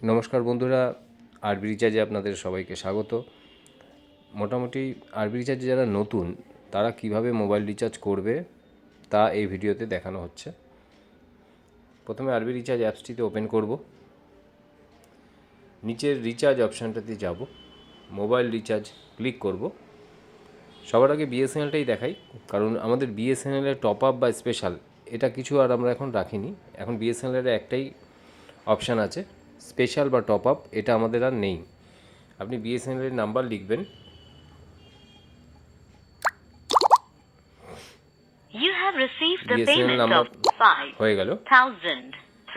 নমস্কার বন্ধুরা, আরবি রিচার্জে আপনাদের সবাইকে স্বাগত। মোটামুটি আরবি রিচার্জে যারা নতুন তারা কিভাবে মোবাইল রিচার্জ করবে তা এই ভিডিওতে দেখানো হচ্ছে। প্রথমে আরবি রিচার্জ অ্যাপসটিতে ওপেন করব, নিচের রিচার্জ অপশানটাতে যাব, মোবাইল রিচার্জ ক্লিক করব। সবার আগে বিএসএনএলটাই দেখাই, কারণ আমাদের বিএসএনএলের টপ আপ বা স্পেশাল এটা কিছু আর আমরা এখন রাখিনি। এখন বিএসএনএলের একটাই অপশান আছে, স্পেশাল বা টপ আপ, এটা আমাদের আর নেই। আপনি বিএসএনএলের নাম্বার লিখবেন, বিএসএনএল নাম্বার হয়ে গেল।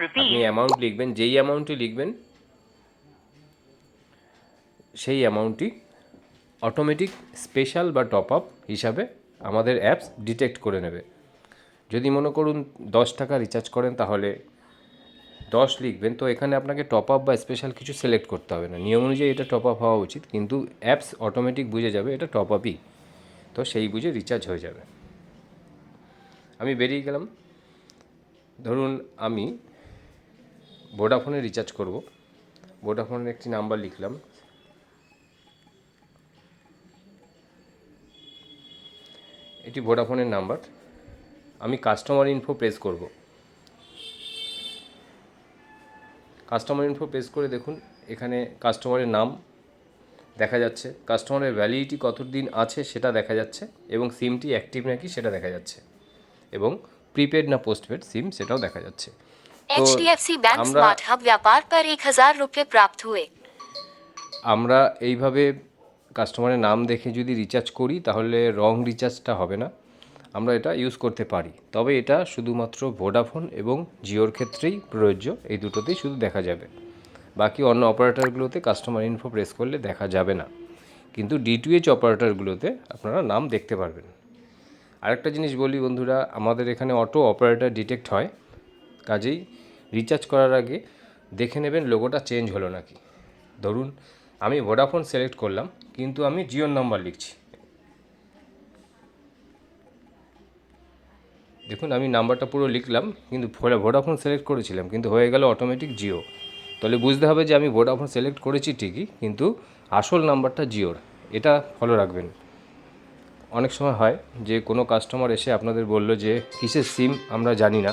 আপনি অ্যামাউন্ট লিখবেন, যেই অ্যামাউন্টটি লিখবেন সেই অ্যামাউন্টটি অটোমেটিক স্পেশাল বা টপ আপ হিসাবে আমাদের অ্যাপস ডিটেক্ট করে নেবে। যদি মনে করুন 10 টাকা রিচার্জ করেন তাহলে 10 লিখবেন, তো এখানে আপনাকে টপ আপ বা স্পেশাল কিছু সিলেক্ট করতে হবে না। নিয়ম অনুযায়ী এটা টপ আপ হওয়া উচিত, কিন্তু অ্যাপস অটোমেটিক বুঝে যাবে এটা টপ আপই, তো সেই বুঝে রিচার্জ হয়ে যাবে। আমি বেরিয়ে গেলাম। ধরুন আমি ভোডাফোনে রিচার্জ করব, ভোডাফোনের একটি নাম্বার লিখলাম, এটি ভোডাফোনের নাম্বার। আমি কাস্টমার ইনফো প্রেস করব। কাস্টমার ইনফো প্রেস করে দেখুন এখানে কাস্টমারের নাম দেখা যাচ্ছে, কাস্টমারের ভ্যালিডিটি কত দিন আছে সেটা দেখা যাচ্ছে, এবং সিমটি অ্যাক্টিভ নাকি সেটা দেখা যাচ্ছে, এবং প্রিপেড না পোস্টপেড সিম সেটাও দেখা যাচ্ছে। HDFC बैंक स्मार्ट हब व्यापार पर 1000 रुपये प्राप्त हुए। আমরা এইভাবে কাস্টমারের নাম দেখে যদি রিচার্জ করি তাহলে রং রিচার্জটা হবে না, আমরা এটা ইউজ করতে পারি। তবে এটা শুধুমাত্র ভোডাফোন এবং জিওর ক্ষেত্রেই প্রযোজ্য, এই দুটোতেই শুধু দেখা যাবে। বাকি অন্য অপারেটরগুলোতে কাস্টমার ইনফো প্রেস করলে দেখা যাবে না, কিন্তু ডিটিএইচ অপারেটরগুলোতে আপনারা নাম দেখতে পারবেন। আরেকটা জিনিস বলি বন্ধুরা, আমাদের এখানে অটো অপারেটর ডিটেক্ট হয়, কাজেই রিচার্জ করার আগে দেখে নেবেন লোগোটা চেঞ্জ হলো নাকি। ধরুন আমি ভোডাফোন সিলেক্ট করলাম, কিন্তু আমি জিওর নাম্বার লিখছি। দেখুন আমি নাম্বারটা পুরো লিখলাম, কিন্তু ভোডাফোন সিলেক্ট করেছিলাম, কিন্তু হয়ে গেল অটোমেটিক জিও। তাহলে বুঝতে হবে যে আমি ভোডাফোন সিলেক্ট করেছি ঠিকই, কিন্তু আসল নাম্বারটা জিওর, এটা ফলো রাখবেন। অনেক সময় হয় যে কোনো কাস্টমার এসে আপনাদের বলল যে কিসের সিম আমরা জানি না,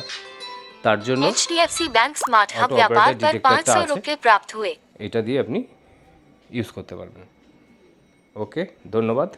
তার জন্য HDFC बैंक स्मार्ट हब व्यापार पर 500 रुपये प्राप्त हुए। এটা দিয়ে আপনি ইউজ করতে পারবেন। ওকে, ধন্যবাদ।